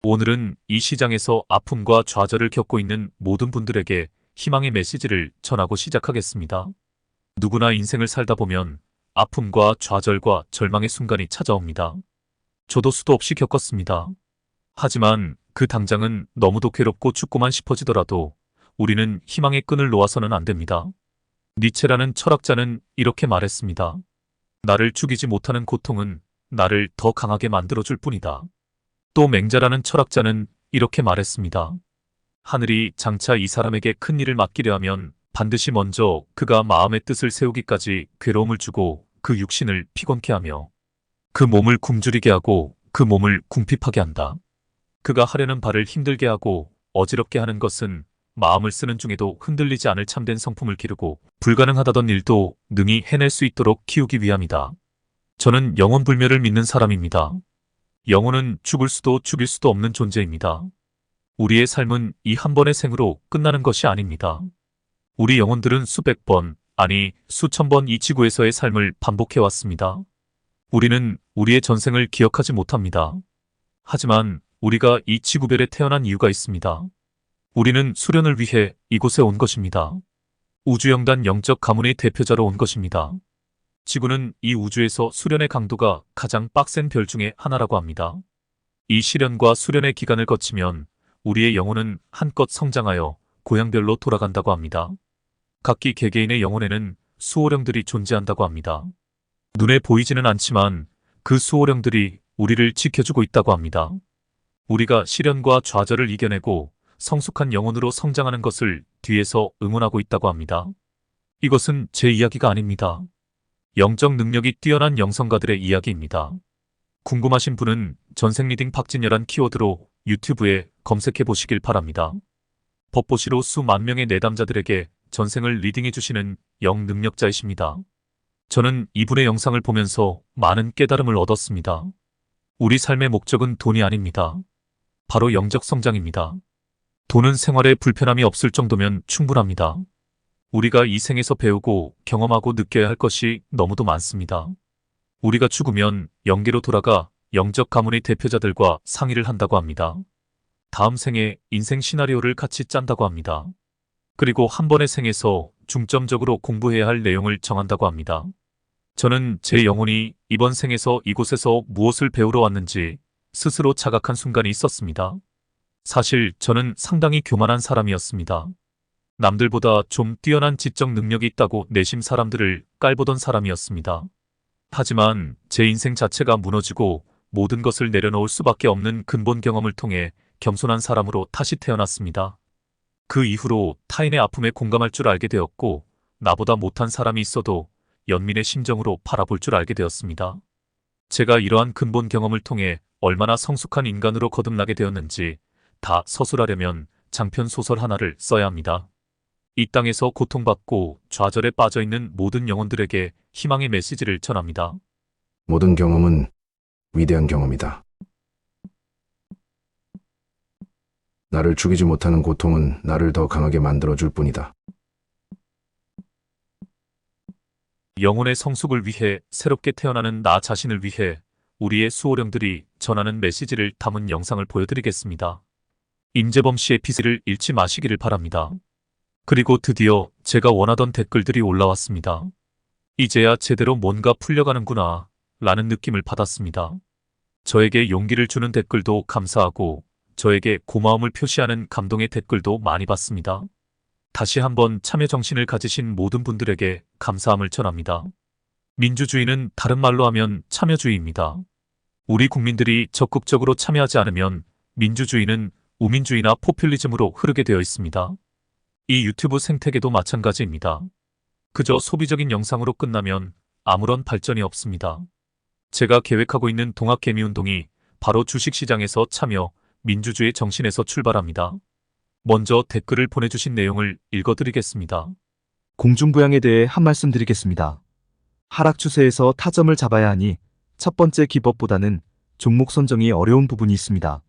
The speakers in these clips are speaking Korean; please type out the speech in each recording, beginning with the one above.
오늘은 이 시장에서 아픔과 좌절을 겪고 있는 모든 분들에게 희망의 메시지를 전하고 시작하겠습니다. 누구나 인생을 살다 보면 아픔과 좌절과 절망의 순간이 찾아옵니다. 저도 수도 없이 겪었습니다. 하지만 그 당장은 너무도 괴롭고 죽고만 싶어지더라도 우리는 희망의 끈을 놓아서는 안 됩니다. 니체라는 철학자는 이렇게 말했습니다. 나를 죽이지 못하는 고통은 나를 더 강하게 만들어줄 뿐이다. 또 맹자라는 철학자는 이렇게 말했습니다. 하늘이 장차 이 사람에게 큰 일을 맡기려 하면 반드시 먼저 그가 마음의 뜻을 세우기까지 괴로움을 주고 그 육신을 피곤케 하며 그 몸을 굶주리게 하고 그 몸을 궁핍하게 한다. 그가 하려는 바를 힘들게 하고 어지럽게 하는 것은 마음을 쓰는 중에도 흔들리지 않을 참된 성품을 기르고 불가능하다던 일도 능히 해낼 수 있도록 키우기 위함이다. 저는 영혼불멸을 믿는 사람입니다. 영혼은 죽을 수도 죽일 수도 없는 존재입니다. 우리의 삶은 이 한 번의 생으로 끝나는 것이 아닙니다. 우리 영혼들은 수백 번, 아니 수천 번 이 지구에서의 삶을 반복해왔습니다. 우리는 우리의 전생을 기억하지 못합니다. 하지만 우리가 이 지구별에 태어난 이유가 있습니다. 우리는 수련을 위해 이곳에 온 것입니다. 우주영단 영적 가문의 대표자로 온 것입니다. 지구는 이 우주에서 수련의 강도가 가장 빡센 별 중에 하나라고 합니다. 이 시련과 수련의 기간을 거치면 우리의 영혼은 한껏 성장하여 고향별로 돌아간다고 합니다. 각기 개개인의 영혼에는 수호령들이 존재한다고 합니다. 눈에 보이지는 않지만 그 수호령들이 우리를 지켜주고 있다고 합니다. 우리가 시련과 좌절을 이겨내고 성숙한 영혼으로 성장하는 것을 뒤에서 응원하고 있다고 합니다. 이것은 제 이야기가 아닙니다. 영적 능력이 뛰어난 영성가들의 이야기입니다. 궁금하신 분은 전생 리딩 박진열한 키워드로 유튜브에 검색해 보시길 바랍니다. 법보시로 수만 명의 내담자들에게 전생을 리딩해 주시는 영능력자이십니다. 저는 이분의 영상을 보면서 많은 깨달음을 얻었습니다. 우리 삶의 목적은 돈이 아닙니다. 바로 영적 성장입니다. 돈은 생활에 불편함이 없을 정도면 충분합니다. 우리가 이 생에서 배우고 경험하고 느껴야 할 것이 너무도 많습니다. 우리가 죽으면 영계로 돌아가 영적 가문의 대표자들과 상의를 한다고 합니다. 다음 생에 인생 시나리오를 같이 짠다고 합니다. 그리고 한 번의 생에서 중점적으로 공부해야 할 내용을 정한다고 합니다. 저는 제 영혼이 이번 생에서 이곳에서 무엇을 배우러 왔는지 스스로 자각한 순간이 있었습니다. 사실 저는 상당히 교만한 사람이었습니다. 남들보다 좀 뛰어난 지적 능력이 있다고 내심 사람들을 깔보던 사람이었습니다. 하지만 제 인생 자체가 무너지고 모든 것을 내려놓을 수밖에 없는 근본 경험을 통해 겸손한 사람으로 다시 태어났습니다. 그 이후로 타인의 아픔에 공감할 줄 알게 되었고 나보다 못한 사람이 있어도 연민의 심정으로 바라볼 줄 알게 되었습니다. 제가 이러한 근본 경험을 통해 얼마나 성숙한 인간으로 거듭나게 되었는지 다 서술하려면 장편 소설 하나를 써야 합니다. 이 땅에서 고통받고 좌절에 빠져있는 모든 영혼들에게 희망의 메시지를 전합니다. 모든 경험은 위대한 경험이다. 나를 죽이지 못하는 고통은 나를 더 강하게 만들어줄 뿐이다. 영혼의 성숙을 위해 새롭게 태어나는 나 자신을 위해 우리의 수호령들이 전하는 메시지를 담은 영상을 보여드리겠습니다. 임재범 씨의 피스를 잃지 마시기를 바랍니다. 그리고 드디어 제가 원하던 댓글들이 올라왔습니다. 이제야 제대로 뭔가 풀려가는구나 라는 느낌을 받았습니다. 저에게 용기를 주는 댓글도 감사하고 저에게 고마움을 표시하는 감동의 댓글도 많이 받습니다. 다시 한번 참여 정신을 가지신 모든 분들에게 감사함을 전합니다. 민주주의는 다른 말로 하면 참여주의입니다. 우리 국민들이 적극적으로 참여하지 않으면 민주주의는 우민주의나 포퓰리즘으로 흐르게 되어 있습니다. 이 유튜브 생태계도 마찬가지입니다. 그저 소비적인 영상으로 끝나면 아무런 발전이 없습니다. 제가 계획하고 있는 동학개미운동이 바로 주식시장에서 참여, 민주주의 정신에서 출발합니다. 먼저 댓글을 보내주신 내용을 읽어드리겠습니다. 공중부양에 대해 한 말씀 드리겠습니다. 하락 추세에서 타점을 잡아야 하니 첫 번째 기법보다는 종목 선정이 어려운 부분이 있습니다.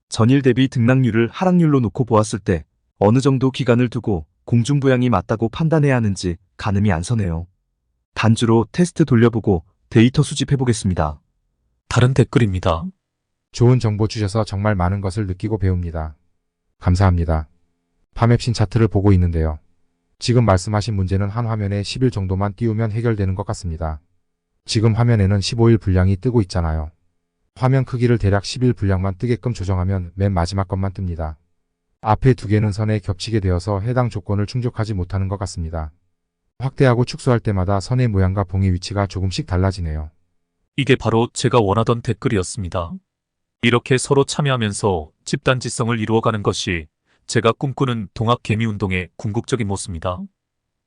전일 대비 등락률을 하락률로 놓고 보았을 때 어느 정도 기간을 두고 공중부양이 맞다고 판단해야 하는지 가늠이 안 서네요. 단주로 테스트 돌려보고 데이터 수집해보겠습니다. 다른 댓글입니다. 좋은 정보 주셔서 정말 많은 것을 느끼고 배웁니다. 감사합니다. 파맵신 차트를 보고 있는데요. 지금 말씀하신 문제는 한 화면에 10일 정도만 띄우면 해결되는 것 같습니다. 지금 화면에는 15일 분량이 뜨고 있잖아요. 화면 크기를 대략 10일 분량만 뜨게끔 조정하면 맨 마지막 것만 뜹니다. 앞에 두 개는 선에 겹치게 되어서 해당 조건을 충족하지 못하는 것 같습니다. 확대하고 축소할 때마다 선의 모양과 봉의 위치가 조금씩 달라지네요. 이게 바로 제가 원하던 댓글이었습니다. 이렇게 서로 참여하면서 집단지성을 이루어가는 것이 제가 꿈꾸는 동학개미운동의 궁극적인 모습입니다.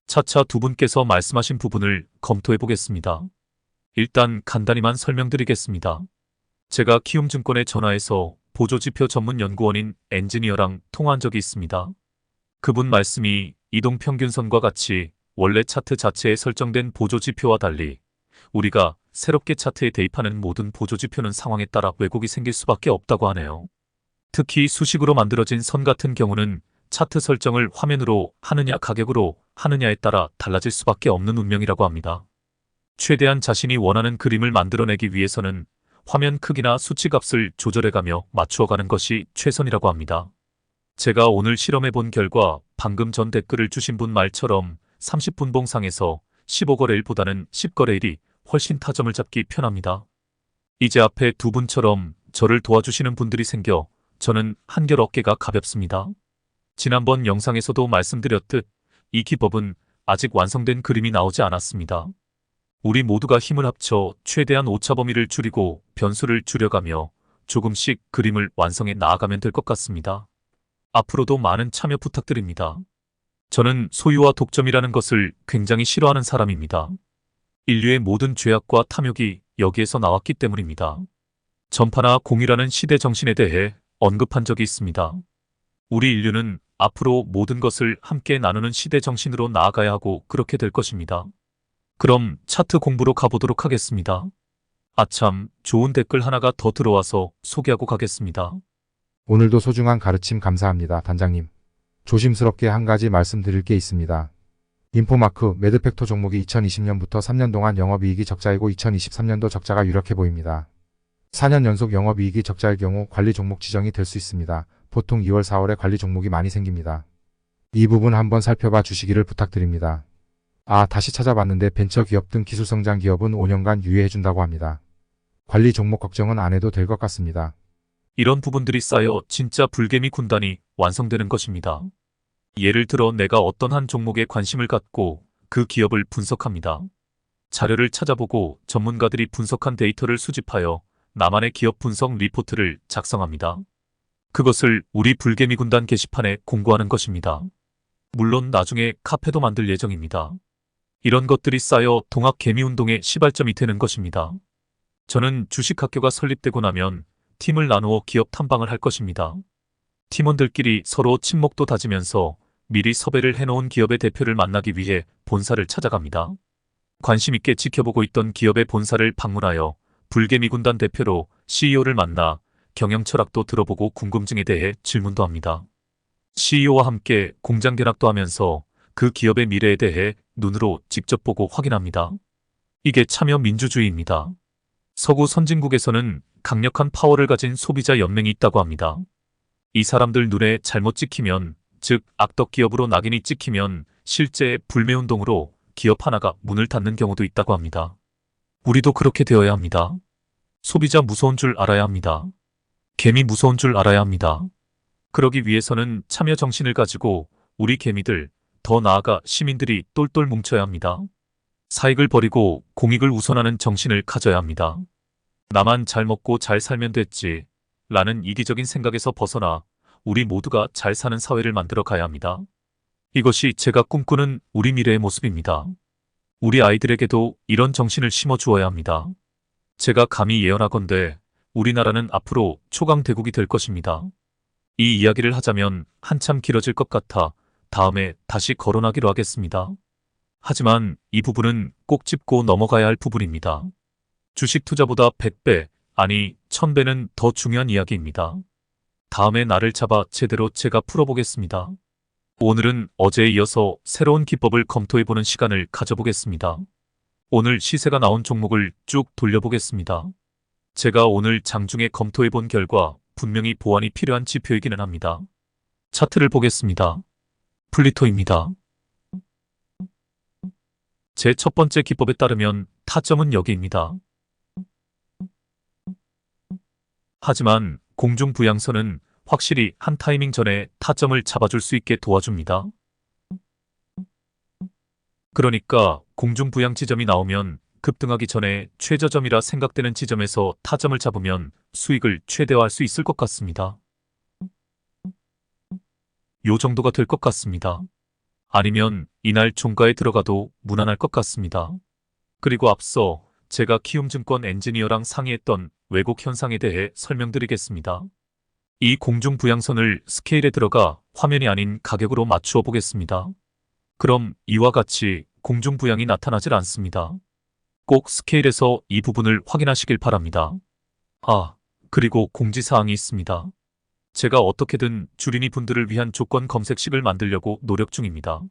차차 두 분께서 말씀하신 부분을 검토해 보겠습니다. 일단 간단히만 설명드리겠습니다. 제가 키움증권에 전화해서 보조지표 전문 연구원인 엔지니어랑 통화한 적이 있습니다. 그분 말씀이 이동평균선과 같이 원래 차트 자체에 설정된 보조지표와 달리 우리가 새롭게 차트에 대입하는 모든 보조지표는 상황에 따라 왜곡이 생길 수밖에 없다고 하네요. 특히 수식으로 만들어진 선 같은 경우는 차트 설정을 화면으로 하느냐 가격으로 하느냐에 따라 달라질 수밖에 없는 운명이라고 합니다. 최대한 자신이 원하는 그림을 만들어내기 위해서는 화면 크기나 수치값을 조절해가며 맞추어가는 것이 최선이라고 합니다. 제가 오늘 실험해본 결과 방금 전 댓글을 주신 분 말처럼 30분봉상에서 15거래일보다는 10거래일이 훨씬 타점을 잡기 편합니다. 이제 앞에 두 분처럼 저를 도와주시는 분들이 생겨 저는 한결 어깨가 가볍습니다. 지난번 영상에서도 말씀드렸듯 이 기법은 아직 완성된 그림이 나오지 않았습니다. 우리 모두가 힘을 합쳐 최대한 오차 범위를 줄이고 변수를 줄여가며 조금씩 그림을 완성해 나아가면 될 것 같습니다. 앞으로도 많은 참여 부탁드립니다. 저는 소유와 독점이라는 것을 굉장히 싫어하는 사람입니다. 인류의 모든 죄악과 탐욕이 여기에서 나왔기 때문입니다. 전파나 공유라는 시대 정신에 대해 언급한 적이 있습니다. 우리 인류는 앞으로 모든 것을 함께 나누는 시대 정신으로 나아가야 하고 그렇게 될 것입니다. 그럼 차트 공부로 가보도록 하겠습니다. 아참, 좋은 댓글 하나가 더 들어와서 소개하고 가겠습니다. 오늘도 소중한 가르침 감사합니다, 단장님. 조심스럽게 한 가지 말씀드릴 게 있습니다. 인포마크 매드팩토 종목이 2020년부터 3년 동안 영업이익이 적자이고 2023년도 적자가 유력해 보입니다. 4년 연속 영업이익이 적자일 경우 관리 종목 지정이 될 수 있습니다. 보통 2월, 4월에 관리 종목이 많이 생깁니다. 이 부분 한번 살펴봐 주시기를 부탁드립니다. 다시 찾아봤는데 벤처기업 등 기술성장 기업은 5년간 유예해준다고 합니다. 관리 종목 걱정은 안 해도 될 것 같습니다. 이런 부분들이 쌓여 진짜 불개미 군단이 완성되는 것입니다. 예를 들어 내가 어떤 한 종목에 관심을 갖고 그 기업을 분석합니다. 자료를 찾아보고 전문가들이 분석한 데이터를 수집하여 나만의 기업 분석 리포트를 작성합니다. 그것을 우리 불개미 군단 게시판에 공고하는 것입니다. 물론 나중에 카페도 만들 예정입니다. 이런 것들이 쌓여 동학개미운동의 시발점이 되는 것입니다. 저는 주식학교가 설립되고 나면 팀을 나누어 기업 탐방을 할 것입니다. 팀원들끼리 서로 친목도 다지면서 미리 섭외를 해놓은 기업의 대표를 만나기 위해 본사를 찾아갑니다. 관심 있게 지켜보고 있던 기업의 본사를 방문하여 불개미 군단 대표로 CEO를 만나 경영 철학도 들어보고 궁금증에 대해 질문도 합니다. CEO와 함께 공장 견학도 하면서 그 기업의 미래에 대해 눈으로 직접 보고 확인합니다. 이게 참여 민주주의입니다. 서구 선진국에서는 강력한 파워를 가진 소비자 연맹이 있다고 합니다. 이 사람들 눈에 잘못 찍히면, 즉 악덕 기업으로 낙인이 찍히면 실제 불매운동으로 기업 하나가 문을 닫는 경우도 있다고 합니다. 우리도 그렇게 되어야 합니다. 소비자 무서운 줄 알아야 합니다. 개미 무서운 줄 알아야 합니다. 그러기 위해서는 참여 정신을 가지고 우리 개미들, 더 나아가 시민들이 똘똘 뭉쳐야 합니다. 사익을 버리고 공익을 우선하는 정신을 가져야 합니다. 나만 잘 먹고 잘 살면 됐지 라는 이기적인 생각에서 벗어나 우리 모두가 잘 사는 사회를 만들어 가야 합니다. 이것이 제가 꿈꾸는 우리 미래의 모습입니다. 우리 아이들에게도 이런 정신을 심어주어야 합니다. 제가 감히 예언하건대 우리나라는 앞으로 초강대국이 될 것입니다. 이 이야기를 하자면 한참 길어질 것 같아 다음에 다시 거론하기로 하겠습니다. 하지만 이 부분은 꼭 짚고 넘어가야 할 부분입니다. 주식 투자보다 100배, 아니 1000배는 더 중요한 이야기입니다. 다음에 나를 잡아 제대로 제가 풀어보겠습니다. 오늘은 어제에 이어서 새로운 기법을 검토해보는 시간을 가져보겠습니다. 오늘 시세가 나온 종목을 쭉 돌려보겠습니다. 제가 오늘 장중에 검토해 본 결과 분명히 보완이 필요한 지표이기는 합니다. 차트를 보겠습니다. 플리토입니다. 제 첫 번째 기법에 따르면 타점은 여기입니다. 하지만 공중부양선은 확실히 한 타이밍 전에 타점을 잡아줄 수 있게 도와줍니다. 그러니까 공중부양 지점이 나오면 급등하기 전에 최저점이라 생각되는 지점에서 타점을 잡으면 수익을 최대화할 수 있을 것 같습니다. 요 정도가 될 것 같습니다. 아니면 이날 종가에 들어가도 무난할 것 같습니다. 그리고 앞서 제가 키움증권 엔지니어랑 상의했던 왜곡 현상에 대해 설명드리겠습니다. 이 공중부양선을 스케일에 들어가 화면이 아닌 가격으로 맞추어 보겠습니다. 그럼 이와 같이 공중부양이 나타나질 않습니다. 꼭 스케일에서 이 부분을 확인하시길 바랍니다. 그리고 공지사항이 있습니다. 제가 어떻게든 주린이 분들을 위한 조건 검색식을 만들려고 노력 중입니다.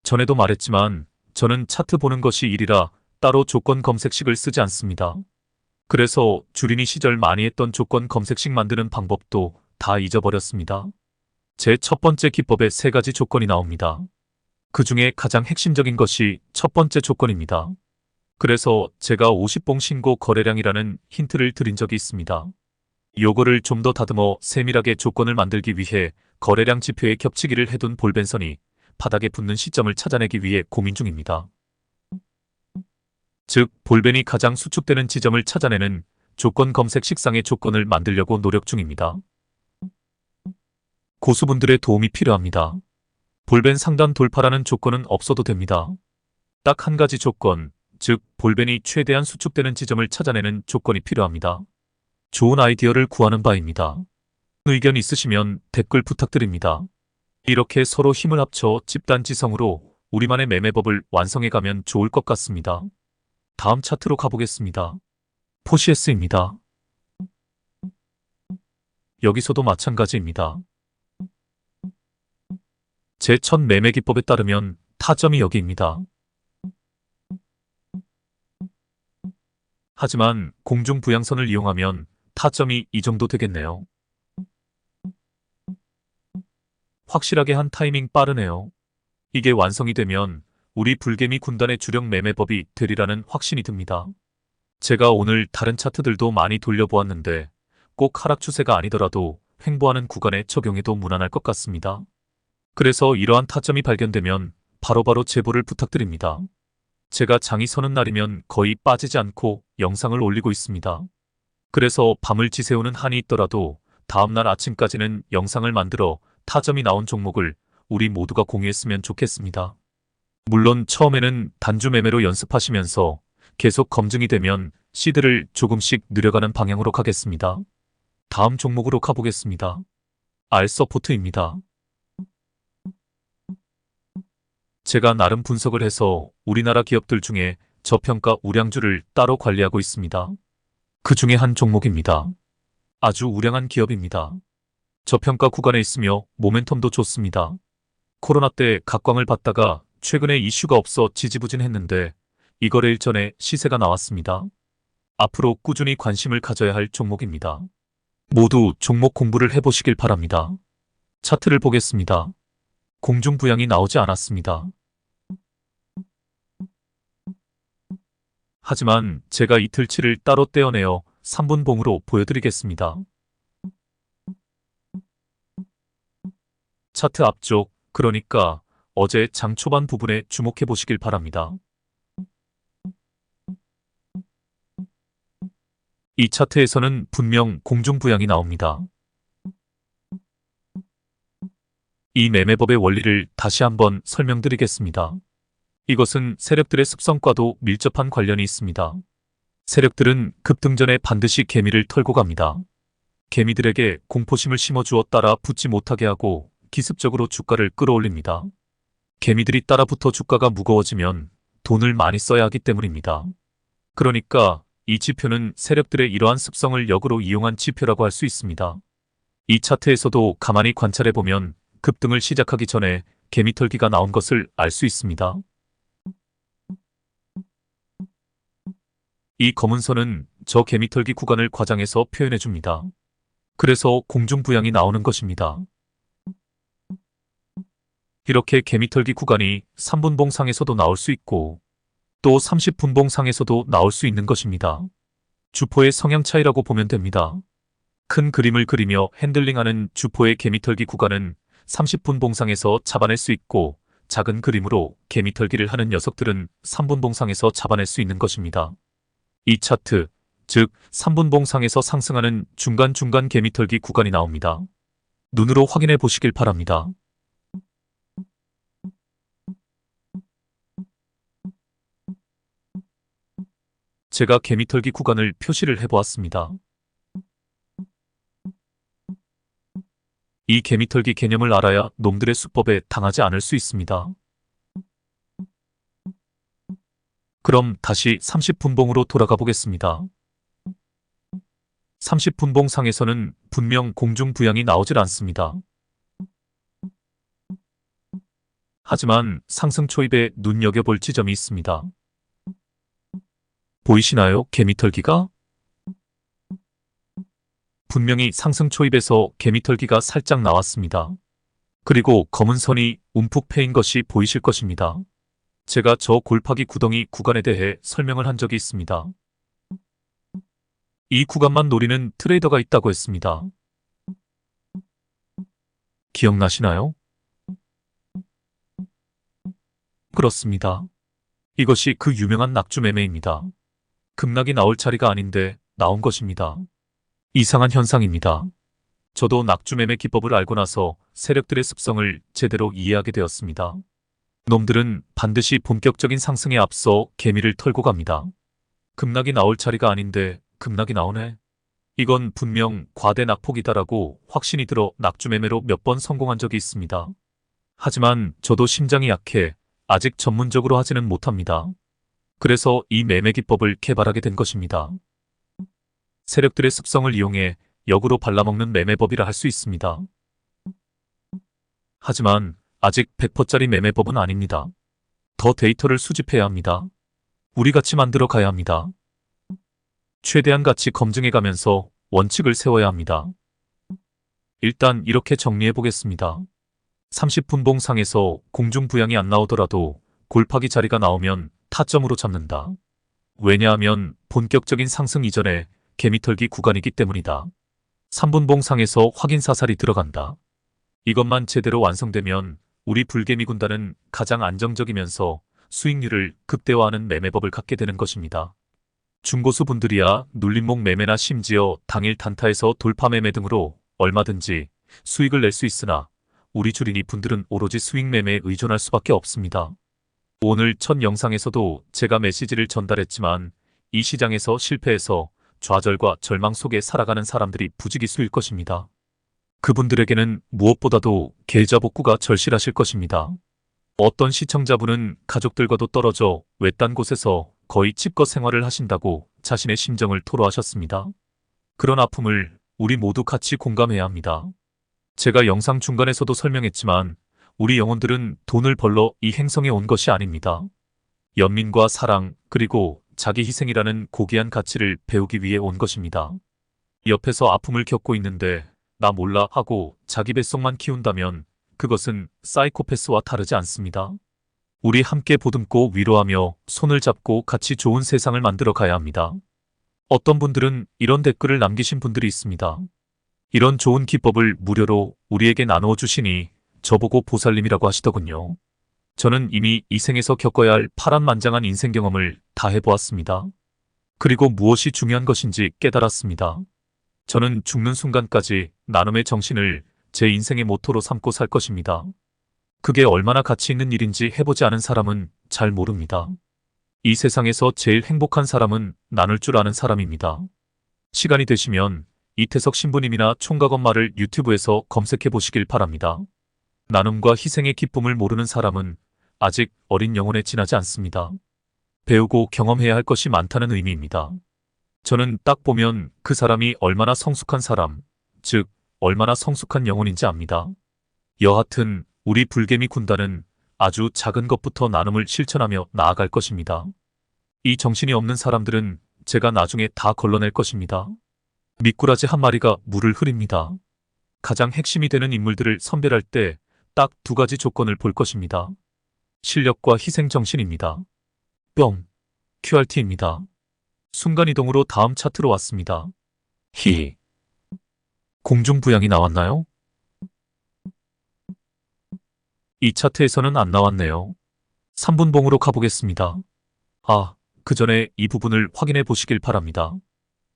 전에도 말했지만 저는 차트 보는 것이 일이라 따로 조건 검색식을 쓰지 않습니다. 그래서 주린이 시절 많이 했던 조건 검색식 만드는 방법도 다 잊어버렸습니다. 제 첫 번째 기법에 3가지 조건이 나옵니다. 그 중에 가장 핵심적인 것이 첫 번째 조건입니다. 그래서 제가 50봉 신고 거래량이라는 힌트를 드린 적이 있습니다. 요거를 좀 더 다듬어 세밀하게 조건을 만들기 위해 거래량 지표에 겹치기를 해둔 볼벤선이 바닥에 붙는 시점을 찾아내기 위해 고민 중입니다. 즉, 볼벤이 가장 수축되는 지점을 찾아내는 조건 검색 식상의 조건을 만들려고 노력 중입니다. 고수분들의 도움이 필요합니다. 볼벤 상단 돌파라는 조건은 없어도 됩니다. 딱 한 가지 조건, 즉 볼벤이 최대한 수축되는 지점을 찾아내는 조건이 필요합니다. 좋은 아이디어를 구하는 바입니다. 의견 있으시면 댓글 부탁드립니다. 이렇게 서로 힘을 합쳐 집단지성으로 우리만의 매매법을 완성해가면 좋을 것 같습니다. 다음 차트로 가보겠습니다. 포시에스입니다. 여기서도 마찬가지입니다. 제 첫 매매 기법에 따르면 타점이 여기입니다. 하지만 공중부양선을 이용하면 타점이 이 정도 되겠네요. 확실하게 한 타이밍 빠르네요. 이게 완성이 되면 우리 불개미 군단의 주력 매매법이 되리라는 확신이 듭니다. 제가 오늘 다른 차트들도 많이 돌려보았는데 꼭 하락 추세가 아니더라도 횡보하는 구간에 적용해도 무난할 것 같습니다. 그래서 이러한 타점이 발견되면 바로바로 제보를 부탁드립니다. 제가 장이 서는 날이면 거의 빠지지 않고 영상을 올리고 있습니다. 그래서 밤을 지새우는 한이 있더라도 다음날 아침까지는 영상을 만들어 타점이 나온 종목을 우리 모두가 공유했으면 좋겠습니다. 물론 처음에는 단주 매매로 연습하시면서 계속 검증이 되면 시드를 조금씩 늘려가는 방향으로 가겠습니다. 다음 종목으로 가보겠습니다. 알서포트입니다. 제가 나름 분석을 해서 우리나라 기업들 중에 저평가 우량주를 따로 관리하고 있습니다. 그 중에 한 종목입니다. 아주 우량한 기업입니다. 저평가 구간에 있으며 모멘텀도 좋습니다. 코로나 때 각광을 받다가 최근에 이슈가 없어 지지부진했는데 이 거래일 전에 시세가 나왔습니다. 앞으로 꾸준히 관심을 가져야 할 종목입니다. 모두 종목 공부를 해보시길 바랍니다. 차트를 보겠습니다. 공중부양이 나오지 않았습니다. 하지만 제가 이틀치를 따로 떼어내어 3분봉으로 보여드리겠습니다. 차트 앞쪽, 그러니까 어제 장 초반 부분에 주목해 보시길 바랍니다. 이 차트에서는 분명 공중부양이 나옵니다. 이 매매법의 원리를 다시 한번 설명드리겠습니다. 이것은 세력들의 습성과도 밀접한 관련이 있습니다. 세력들은 급등 전에 반드시 개미를 털고 갑니다. 개미들에게 공포심을 심어주어 따라 붙지 못하게 하고 기습적으로 주가를 끌어올립니다. 개미들이 따라붙어 주가가 무거워지면 돈을 많이 써야 하기 때문입니다. 그러니까 이 지표는 세력들의 이러한 습성을 역으로 이용한 지표라고 할 수 있습니다. 이 차트에서도 가만히 관찰해보면 급등을 시작하기 전에 개미털기가 나온 것을 알 수 있습니다. 이 검은 선은 저 개미털기 구간을 과장해서 표현해 줍니다. 그래서 공중부양이 나오는 것입니다. 이렇게 개미털기 구간이 3분봉상에서도 나올 수 있고 또 30분봉상에서도 나올 수 있는 것입니다. 주포의 성향 차이라고 보면 됩니다. 큰 그림을 그리며 핸들링하는 주포의 개미털기 구간은 30분봉상에서 잡아낼 수 있고 작은 그림으로 개미털기를 하는 녀석들은 3분봉상에서 잡아낼 수 있는 것입니다. 이 차트, 즉 3분봉상에서 상승하는 중간중간 개미털기 구간이 나옵니다. 눈으로 확인해 보시길 바랍니다. 제가 개미털기 구간을 표시를 해보았습니다. 이 개미털기 개념을 알아야 놈들의 수법에 당하지 않을 수 있습니다. 그럼 다시 30분봉으로 돌아가 보겠습니다. 30분봉 상에서는 분명 공중부양이 나오질 않습니다. 하지만 상승 초입에 눈여겨볼 지점이 있습니다. 보이시나요? 개미털기가? 분명히 상승 초입에서 개미털기가 살짝 나왔습니다. 그리고 검은 선이 움푹 패인 것이 보이실 것입니다. 제가 저 골파기 구덩이 구간에 대해 설명을 한 적이 있습니다. 이 구간만 노리는 트레이더가 있다고 했습니다. 기억나시나요? 그렇습니다. 이것이 그 유명한 낙주 매매입니다. 급락이 나올 자리가 아닌데 나온 것입니다. 이상한 현상입니다. 저도 낙주 매매 기법을 알고 나서 세력들의 습성을 제대로 이해하게 되었습니다. 놈들은 반드시 본격적인 상승에 앞서 개미를 털고 갑니다. 급락이 나올 자리가 아닌데 급락이 나오네. 이건 분명 과대 낙폭이다라고 확신이 들어 낙주 매매로 몇 번 성공한 적이 있습니다. 하지만 저도 심장이 약해 아직 전문적으로 하지는 못합니다. 그래서 이 매매 기법을 개발하게 된 것입니다. 세력들의 습성을 이용해 역으로 발라먹는 매매법이라 할 수 있습니다. 하지만 아직 100%짜리 매매법은 아닙니다. 더 데이터를 수집해야 합니다. 우리 같이 만들어 가야 합니다. 최대한 같이 검증해 가면서 원칙을 세워야 합니다. 일단 이렇게 정리해 보겠습니다. 30분봉 상에서 공중부양이 안 나오더라도 골파기 자리가 나오면 타점으로 잡는다. 왜냐하면 본격적인 상승 이전에 개미털기 구간이기 때문이다. 3분봉 상에서 확인 사살이 들어간다. 이것만 제대로 완성되면 우리 불개미 군단은 가장 안정적이면서 수익률을 극대화하는 매매법을 갖게 되는 것입니다. 중고수 분들이야 눌림목 매매나 심지어 당일 단타에서 돌파 매매 등으로 얼마든지 수익을 낼 수 있으나 우리 주린이 분들은 오로지 수익 매매에 의존할 수밖에 없습니다. 오늘 첫 영상에서도 제가 메시지를 전달했지만 이 시장에서 실패해서 좌절과 절망 속에 살아가는 사람들이 부지기수일 것입니다. 그분들에게는 무엇보다도 계좌 복구가 절실하실 것입니다. 어떤 시청자분은 가족들과도 떨어져 외딴 곳에서 거의 집거 생활을 하신다고 자신의 심정을 토로하셨습니다. 그런 아픔을 우리 모두 같이 공감해야 합니다. 제가 영상 중간에서도 설명했지만 우리 영혼들은 돈을 벌러 이 행성에 온 것이 아닙니다. 연민과 사랑 그리고 자기 희생이라는 고귀한 가치를 배우기 위해 온 것입니다. 옆에서 아픔을 겪고 있는데 나 몰라 하고 자기 뱃속만 키운다면 그것은 사이코패스와 다르지 않습니다. 우리 함께 보듬고 위로하며 손을 잡고 같이 좋은 세상을 만들어 가야 합니다. 어떤 분들은 이런 댓글을 남기신 분들이 있습니다. 이런 좋은 기법을 무료로 우리에게 나누어 주시니 저보고 보살님이라고 하시더군요. 저는 이미 이 생에서 겪어야 할 파란만장한 인생 경험을 다 해보았습니다. 그리고 무엇이 중요한 것인지 깨달았습니다. 저는 죽는 순간까지 나눔의 정신을 제 인생의 모토로 삼고 살 것입니다. 그게 얼마나 가치 있는 일인지 해보지 않은 사람은 잘 모릅니다. 이 세상에서 제일 행복한 사람은 나눌 줄 아는 사람입니다. 시간이 되시면 이태석 신부님이나 총각 엄마를 유튜브에서 검색해 보시길 바랍니다. 나눔과 희생의 기쁨을 모르는 사람은 아직 어린 영혼에 지나지 않습니다. 배우고 경험해야 할 것이 많다는 의미입니다. 저는 딱 보면 그 사람이 얼마나 성숙한 사람, 즉 얼마나 성숙한 영혼인지 압니다. 여하튼 우리 불개미 군단은 아주 작은 것부터 나눔을 실천하며 나아갈 것입니다. 이 정신이 없는 사람들은 제가 나중에 다 걸러낼 것입니다. 미꾸라지 한 마리가 물을 흐립니다. 가장 핵심이 되는 인물들을 선별할 때 딱 두 가지 조건을 볼 것입니다. 실력과 희생정신입니다. 뿅. QRT입니다. 순간이동으로 다음 차트로 왔습니다. 히. 공중부양이 나왔나요? 이 차트에서는 안 나왔네요. 3분봉으로 가보겠습니다. 아, 그 전에 이 부분을 확인해 보시길 바랍니다.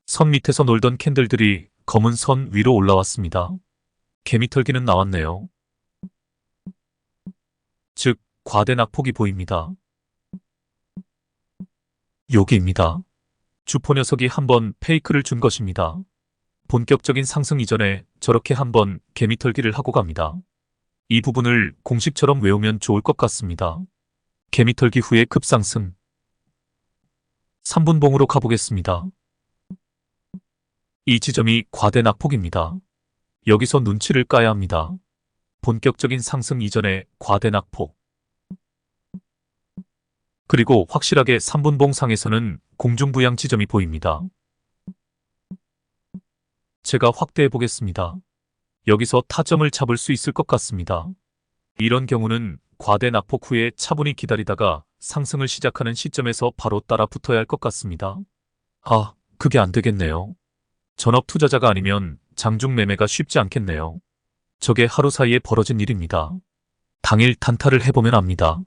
선 밑에서 놀던 캔들들이 검은 선 위로 올라왔습니다. 개미털기는 나왔네요. 즉, 과대 낙폭이 보입니다. 여기입니다. 주포 녀석이 한번 페이크를 준 것입니다. 본격적인 상승 이전에 저렇게 한번 개미털기를 하고 갑니다. 이 부분을 공식처럼 외우면 좋을 것 같습니다. 개미털기 후에 급상승. 3분봉으로 가보겠습니다. 이 지점이 과대 낙폭입니다. 여기서 눈치를 까야 합니다. 본격적인 상승 이전에 과대 낙폭. 그리고 확실하게 3분봉 상에서는 공중부양 지점이 보입니다. 제가 확대해 보겠습니다. 여기서 타점을 잡을 수 있을 것 같습니다. 이런 경우는 과대 낙폭 후에 차분히 기다리다가 상승을 시작하는 시점에서 바로 따라 붙어야 할 것 같습니다. 아, 그게 안 되겠네요. 전업 투자자가 아니면 장중 매매가 쉽지 않겠네요. 저게 하루 사이에 벌어진 일입니다. 당일 단타를 해보면 압니다.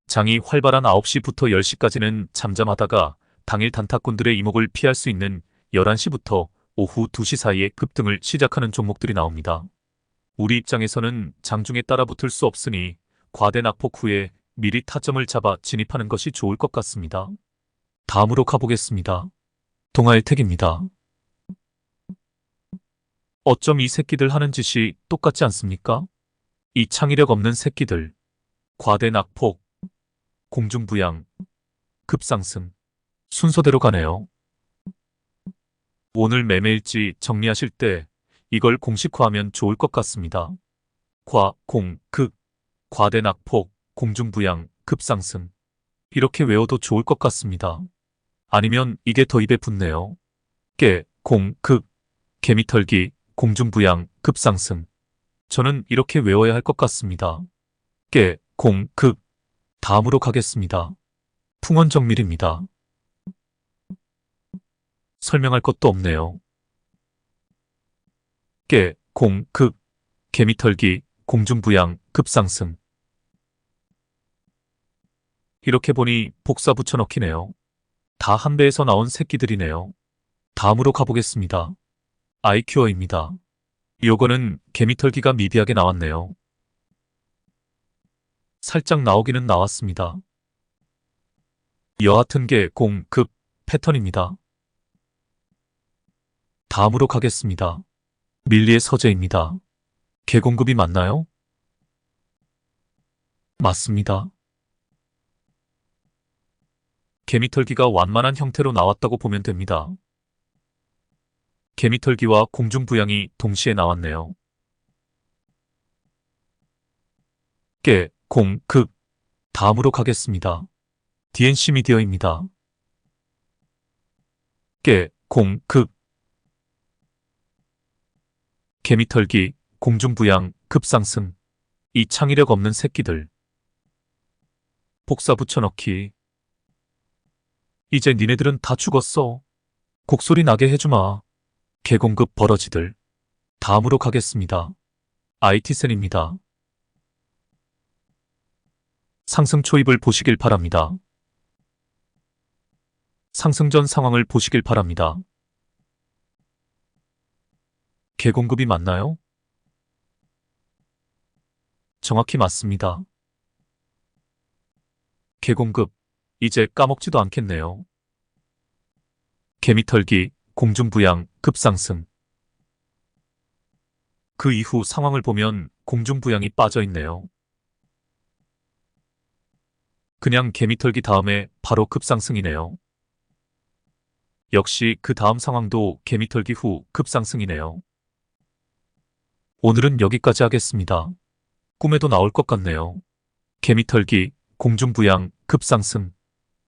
장이 활발한 9시부터 10시까지는 잠잠하다가 당일 단타꾼들의 이목을 피할 수 있는 11시부터 오후 2시 사이에 급등을 시작하는 종목들이 나옵니다. 우리 입장에서는 장중에 따라 붙을 수 없으니 과대 낙폭 후에 미리 타점을 잡아 진입하는 것이 좋을 것 같습니다. 다음으로 가보겠습니다. 동아일텍입니다. 어쩜 이 새끼들 하는 짓이 똑같지 않습니까? 이 창의력 없는 새끼들. 과대 낙폭, 공중부양, 급상승. 순서대로 가네요. 오늘 매매일지 정리하실 때 이걸 공식화하면 좋을 것 같습니다. 과, 공, 극, 과대 낙폭, 공중부양, 급상승. 이렇게 외워도 좋을 것 같습니다. 아니면 이게 더 입에 붙네요. 깨, 공, 극, 개미털기, 공중부양, 급상승. 저는 이렇게 외워야 할 것 같습니다. 깨, 공, 극. 다음으로 가겠습니다. 풍원정밀입니다. 설명할 것도 없네요. 깨, 공, 극, 개미털기, 공중부양, 급상승. 이렇게 보니 복사 붙여넣기네요. 다 한 배에서 나온 새끼들이네요. 다음으로 가보겠습니다. 아이큐어입니다. 요거는 개미털기가 미비하게 나왔네요. 살짝 나오기는 나왔습니다. 여하튼 개, 공, 급, 패턴입니다. 다음으로 가겠습니다. 밀리의 서재입니다. 개공급이 맞나요? 맞습니다. 개미털기가 완만한 형태로 나왔다고 보면 됩니다. 개미털기와 공중부양이 동시에 나왔네요. 깨, 공, 극. 다음으로 가겠습니다. DNC 미디어입니다. 깨, 공, 극. 개미털기, 공중부양, 급상승. 이 창의력 없는 새끼들. 복사 붙여넣기. 이제 니네들은 다 죽었어. 곡소리 나게 해주마. 개공급 버러지들. 다음으로 가겠습니다. IT센입니다. 상승 초입을 보시길 바랍니다. 상승 전 상황을 보시길 바랍니다. 개공급이 맞나요? 정확히 맞습니다. 개공급, 이제 까먹지도 않겠네요. 개미털기, 공중부양, 급상승. 그 이후 상황을 보면 공중부양이 빠져있네요. 그냥 개미털기 다음에 바로 급상승이네요. 역시 그 다음 상황도 개미털기 후 급상승이네요. 오늘은 여기까지 하겠습니다. 꿈에도 나올 것 같네요. 개미털기, 공중부양, 급상승.